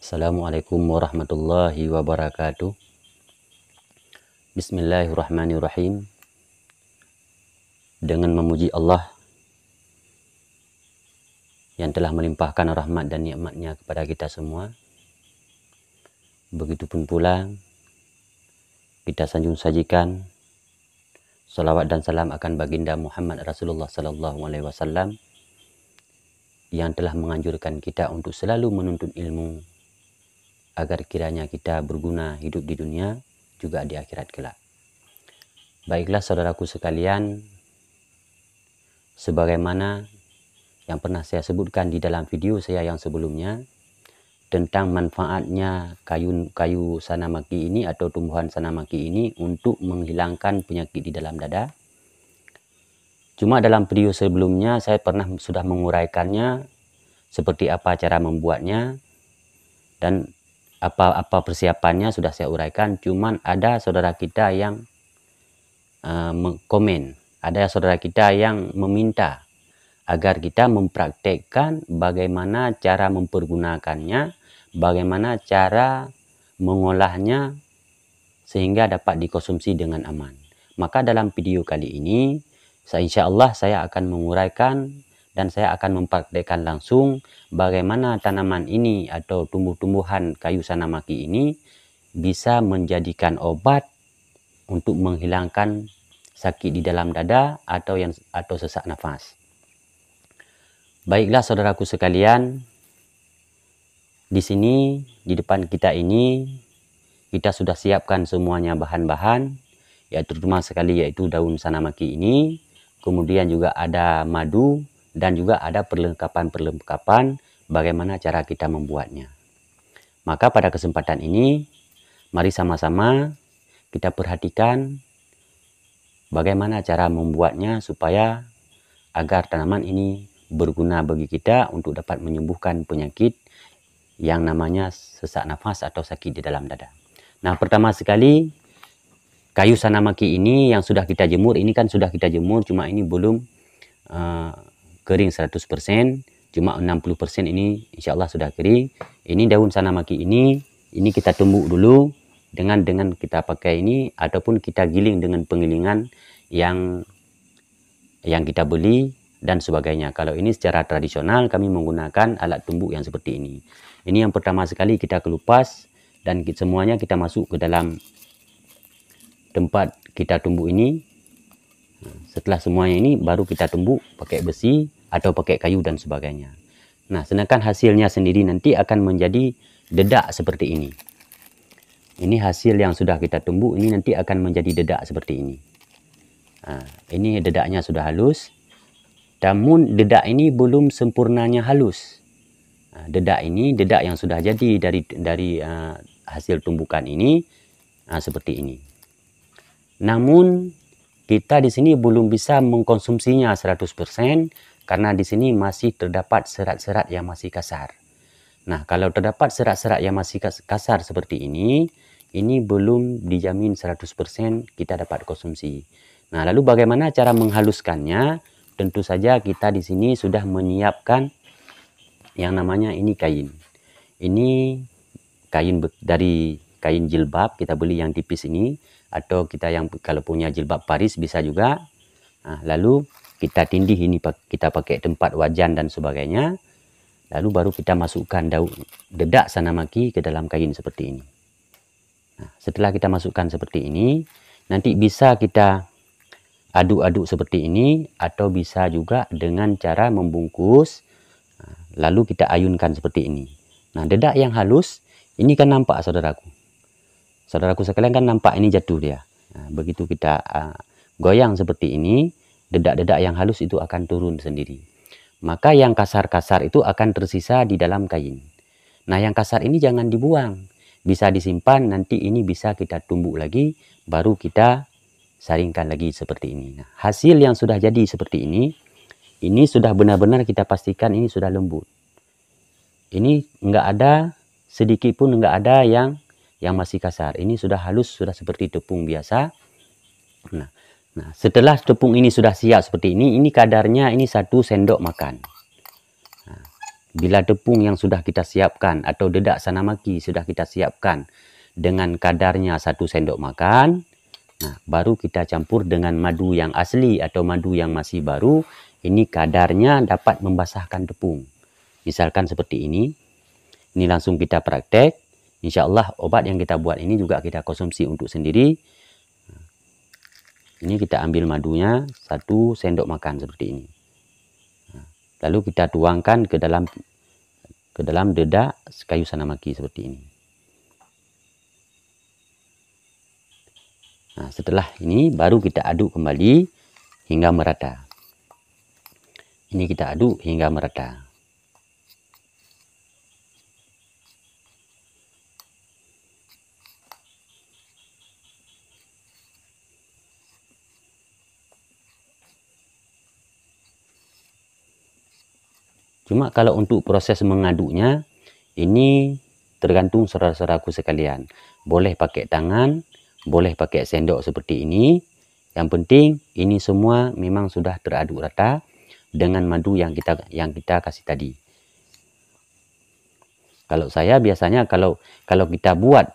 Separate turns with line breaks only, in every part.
Assalamualaikum warahmatullahi wabarakatuh. Bismillahirrahmanirrahim. Dengan memuji Allah yang telah melimpahkan rahmat dan nikmatnya kepada kita semua, begitupun pula kita sanjung sajikan salawat dan salam akan baginda Muhammad Rasulullah Sallallahu Alaihi Wasallam yang telah menganjurkan kita untuk selalu menuntut ilmu agar kiranya kita berguna hidup di dunia juga di akhirat kelak. Baiklah saudaraku sekalian, sebagaimana yang pernah saya sebutkan di dalam video saya yang sebelumnya tentang manfaatnya kayu sanamaki ini atau tumbuhan sanamaki ini untuk menghilangkan penyakit di dalam dada. Cuma dalam video sebelumnya saya sudah menguraikannya seperti apa cara membuatnya dan apa persiapannya sudah saya uraikan. Cuman ada saudara kita yang komen, ada saudara kita yang meminta agar kita mempraktekkan bagaimana cara mempergunakannya, bagaimana cara mengolahnya sehingga dapat dikonsumsi dengan aman. Maka dalam video kali ini insya Allah saya akan menguraikan dan saya akan mempraktekkan langsung bagaimana tanaman ini atau tumbuh-tumbuhan kayu sanamaki ini bisa menjadikan obat untuk menghilangkan sakit di dalam dada atau sesak nafas. Baiklah saudaraku sekalian, di sini di depan kita ini kita sudah siapkan semuanya bahan-bahan, yaitu terutama sekali yaitu daun sanamaki ini, kemudian juga ada madu dan juga ada perlengkapan-perlengkapan bagaimana cara kita membuatnya. Maka pada kesempatan ini mari sama-sama kita perhatikan bagaimana cara membuatnya supaya agar tanaman ini berguna bagi kita untuk dapat menyembuhkan penyakit yang namanya sesak nafas atau sakit di dalam dada. Nah, pertama sekali kayu sanamaki ini yang sudah kita jemur, ini kan sudah kita jemur, cuma ini belum kering 100%, cuma 60% ini insya Allah sudah kering. Ini daun sanamaki ini kita tumbuk dulu dengan kita pakai ini ataupun kita giling dengan penggilingan yang kita beli dan sebagainya. Kalau ini secara tradisional kami menggunakan alat tumbuk yang seperti ini. Ini yang pertama sekali kita kelupas dan semuanya kita masuk ke dalam tempat kita tumbuk ini. Setelah semuanya ini baru kita tumbuk pakai besi atau pakai kayu dan sebagainya. Nah, sedangkan hasilnya sendiri nanti akan menjadi dedak seperti ini. Ini hasil yang sudah kita tumbuk, ini nanti akan menjadi dedak seperti ini. Nah, ini dedaknya sudah halus. Namun dedak ini belum sempurnanya halus. Dedak ini dedak yang sudah jadi dari hasil tumbukan ini seperti ini. Namun kita di sini belum bisa mengkonsumsinya 100% karena di sini masih terdapat serat-serat yang masih kasar. Nah, kalau terdapat serat-serat yang masih kasar seperti ini belum dijamin 100% kita dapat konsumsi. Nah, lalu bagaimana cara menghaluskannya? Tentu saja kita di sini sudah menyiapkan yang namanya ini kain. Ini kain dari kain jilbab, kita beli yang tipis ini, atau kita yang kalau punya jilbab Paris bisa juga. Nah, lalu kita tindih ini, kita pakai tempat wajan dan sebagainya. Lalu baru kita masukkan daun dedak sanamaki ke dalam kain seperti ini. Nah, setelah kita masukkan seperti ini, nanti bisa kita aduk-aduk seperti ini atau bisa juga dengan cara membungkus lalu kita ayunkan seperti ini. Nah, dedak yang halus ini kan nampak saudaraku sekalian kan nampak ini jatuh dia. Nah, begitu kita goyang seperti ini, dedak-dedak yang halus itu akan turun sendiri. Maka yang kasar-kasar itu akan tersisa di dalam kain. Nah, yang kasar ini jangan dibuang, bisa disimpan, nanti ini bisa kita tumbuk lagi baru kita saringkan lagi seperti ini. Nah, hasil yang sudah jadi seperti ini sudah benar-benar kita pastikan ini sudah lembut. Ini enggak ada sedikit pun, enggak ada yang masih kasar. Ini sudah halus, sudah seperti tepung biasa. Nah, setelah tepung ini sudah siap seperti ini kadarnya ini 1 sendok makan. Nah, Bila tepung yang sudah kita siapkan atau dedak sanamaki sudah kita siapkan dengan kadarnya 1 sendok makan, nah, baru kita campur dengan madu yang asli atau madu yang masih baru. Ini kadarnya dapat membasahkan tepung. Misalkan seperti ini. Ini langsung kita praktek. Insya Allah obat yang kita buat ini juga kita konsumsi untuk sendiri. Ini kita ambil madunya 1 sendok makan seperti ini. Lalu kita tuangkan ke dalam dedak kayu sanamaki seperti ini. Nah, setelah ini baru kita aduk kembali hingga merata. Ini kita aduk hingga merata. Cuma kalau untuk proses mengaduknya, ini tergantung saudara-saudaraku sekalian. Boleh pakai tangan, boleh pakai sendok seperti ini. Yang penting ini semua memang sudah teraduk rata dengan madu yang kita kasih tadi. Kalau saya biasanya kalau kita buat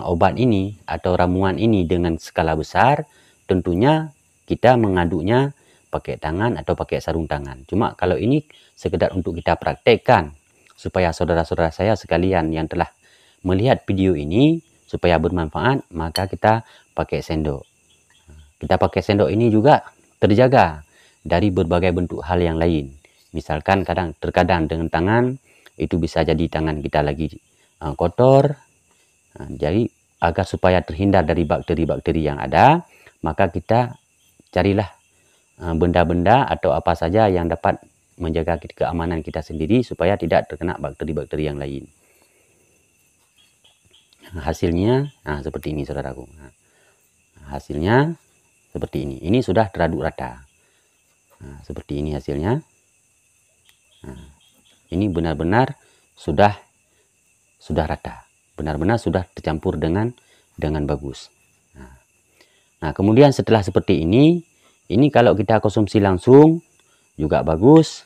obat ini atau ramuan ini dengan skala besar, tentunya kita mengaduknya pakai tangan atau pakai sarung tangan. Cuma kalau ini sekedar untuk kita praktekkan supaya saudara-saudara saya sekalian yang telah melihat video ini supaya bermanfaat, maka kita pakai sendok. Kita pakai sendok ini juga terjaga dari berbagai bentuk hal yang lain. Misalkan terkadang dengan tangan itu bisa jadi tangan kita lagi kotor. Jadi agar supaya terhindar dari bakteri-bakteri yang ada, maka kita carilah benda-benda atau apa saja yang dapat menjaga keamanan kita sendiri supaya tidak terkena bakteri-bakteri yang lain. Hasilnya seperti ini saudaraku. Hasilnya seperti ini. Ini sudah teraduk rata. Seperti ini hasilnya. Ini benar-benar sudah rata. Benar-benar sudah tercampur dengan bagus. Nah, kemudian setelah seperti ini kalau kita konsumsi langsung juga bagus.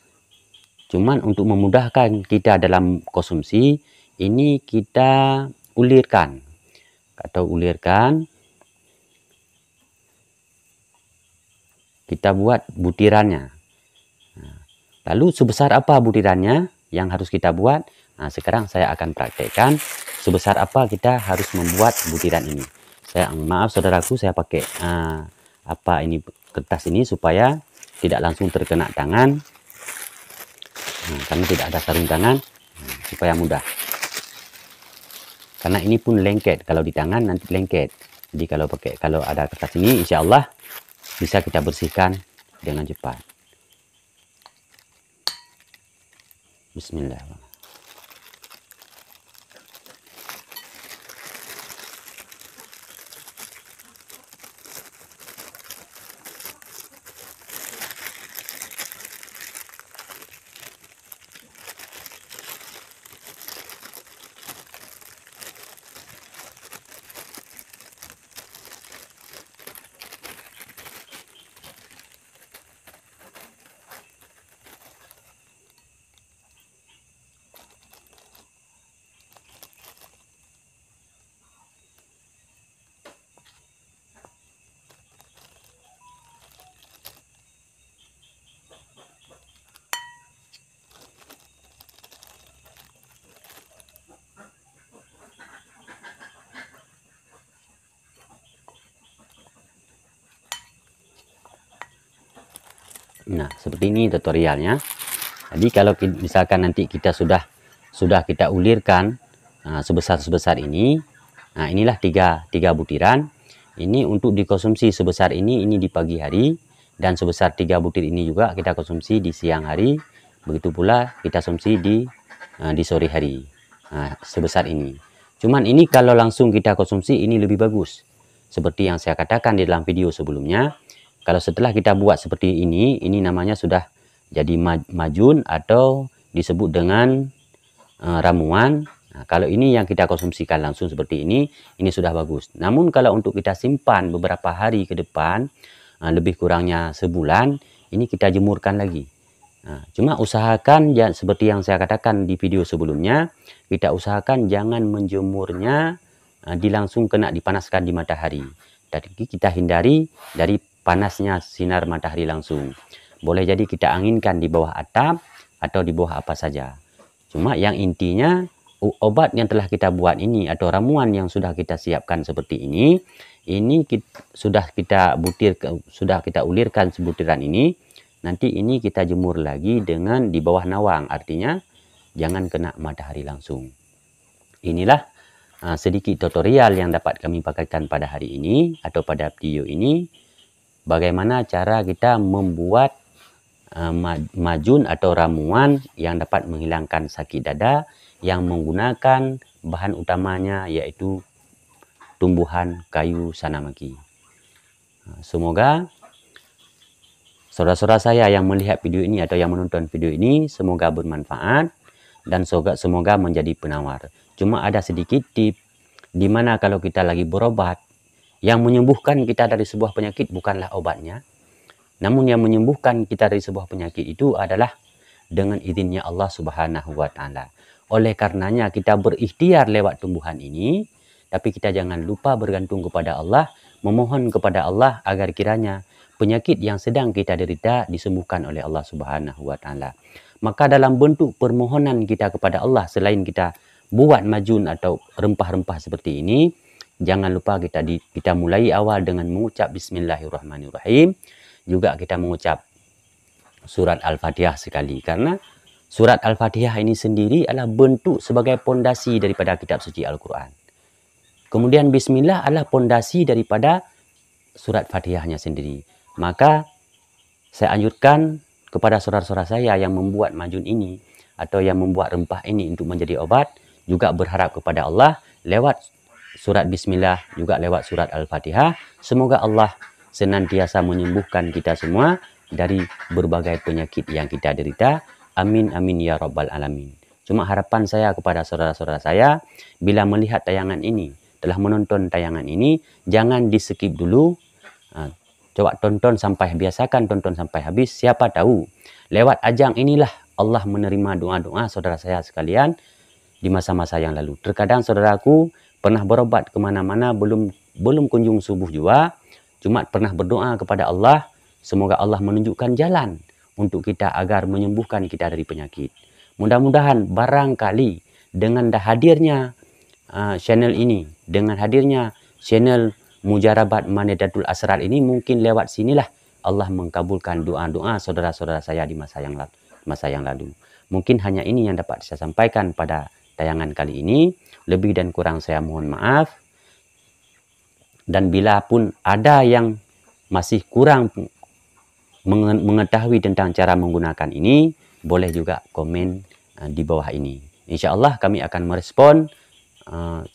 Cuman untuk memudahkan kita dalam konsumsi, ini kita ulirkan. Kita buat butirannya. Lalu sebesar apa butirannya yang harus kita buat? Nah, sekarang saya akan praktekkan sebesar apa kita harus membuat butiran ini. Maaf saudaraku, saya pakai kertas ini supaya tidak langsung terkena tangan, karena tidak ada sarung tangan, supaya mudah. Karena ini pun lengket, kalau di tangan nanti lengket. Jadi kalau ada kertas ini, insya Allah bisa kita bersihkan dengan cepat. Bismillahirrahmanirrahim. Nah, seperti ini tutorialnya. Jadi kalau misalkan nanti kita sudah kita ulirkan sebesar ini, nah inilah tiga butiran. Ini untuk dikonsumsi sebesar ini di pagi hari, dan sebesar 3 butir ini juga kita konsumsi di siang hari. Begitu pula kita konsumsi di sore hari. Nah, sebesar ini. Cuman ini kalau langsung kita konsumsi ini lebih bagus. Seperti yang saya katakan di dalam video sebelumnya. Kalau setelah kita buat seperti ini namanya sudah jadi majun atau disebut dengan ramuan. Nah, kalau ini yang kita konsumsikan langsung seperti ini sudah bagus. Namun kalau untuk kita simpan beberapa hari ke depan, lebih kurangnya sebulan, ini kita jemurkan lagi. Nah, cuma usahakan ya, seperti yang saya katakan di video sebelumnya, kita usahakan jangan menjemurnya langsung kena dipanaskan di matahari. Jadi kita hindari dari panasnya sinar matahari langsung. Boleh jadi kita anginkan di bawah atap atau di bawah apa saja. Cuma yang intinya obat yang telah kita buat ini atau ramuan yang sudah kita siapkan seperti ini sudah kita ulirkan sebutiran ini. Nanti ini kita jemur lagi dengan di bawah nawang, artinya jangan kena matahari langsung. Inilah sedikit tutorial yang dapat kami pakaikan pada hari ini atau pada video ini. Bagaimana cara kita membuat majun atau ramuan yang dapat menghilangkan sakit dada yang menggunakan bahan utamanya yaitu tumbuhan kayu sanamaki. Semoga saudara-saudara saya yang melihat video ini atau yang menonton video ini semoga bermanfaat dan semoga menjadi penawar. Cuma ada sedikit tip di mana kalau kita lagi berobat, yang menyembuhkan kita dari sebuah penyakit bukanlah obatnya. Namun yang menyembuhkan kita dari sebuah penyakit itu adalah dengan izinnya Allah Subhanahu wa taala. Oleh karenanya kita berikhtiar lewat tumbuhan ini, tapi kita jangan lupa bergantung kepada Allah, memohon kepada Allah agar kiranya penyakit yang sedang kita derita disembuhkan oleh Allah Subhanahu wa taala. Maka dalam bentuk permohonan kita kepada Allah, selain kita buat majun atau rempah-rempah seperti ini, jangan lupa kita mulai awal dengan mengucap bismillahirrahmanirrahim. Juga kita mengucap surat Al-Fatihah sekali, karena surat Al-Fatihah ini sendiri adalah bentuk sebagai pondasi daripada kitab suci Al-Quran. Kemudian bismillah adalah pondasi daripada surat Fatihahnya sendiri. Maka saya anjurkan kepada saudara-saudara saya yang membuat majun ini atau yang membuat rempah ini untuk menjadi obat, juga berharap kepada Allah lewat surat bismillah, juga lewat surat Al-Fatihah. Semoga Allah senantiasa menyembuhkan kita semua dari berbagai penyakit yang kita derita. Amin amin ya rabbal alamin. Cuma harapan saya kepada saudara-saudara saya, bila melihat tayangan ini, telah menonton tayangan ini, jangan di skip dulu. Coba biasakan tonton sampai habis. Siapa tahu lewat ajang inilah Allah menerima doa-doa saudara saya sekalian di masa-masa yang lalu. Terkadang saudaraku pernah berobat kemana-mana belum kunjung subuh juga, cuma pernah berdoa kepada Allah, semoga Allah menunjukkan jalan untuk kita agar menyembuhkan kita dari penyakit. Mudah-mudahan barangkali dengan hadirnya channel ini, dengan hadirnya channel Mujarabat Manedatul Asrar ini, mungkin lewat sinilah Allah mengkabulkan doa-doa saudara-saudara saya di masa yang lalu. Mungkin hanya ini yang dapat saya sampaikan pada tayangan kali ini. Lebih dan kurang saya mohon maaf. Dan bila pun ada yang masih kurang mengetahui tentang cara menggunakan ini, boleh juga komen di bawah ini. Insya Allah kami akan merespon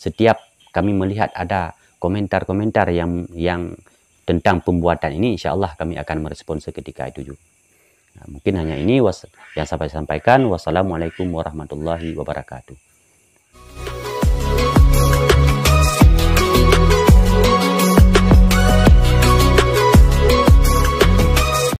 setiap kami melihat ada komentar-komentar yang tentang pembuatan ini. Insya Allah kami akan merespon seketika itu juga. Mungkin hanya ini yang saya sampaikan. Wassalamualaikum warahmatullahi wabarakatuh.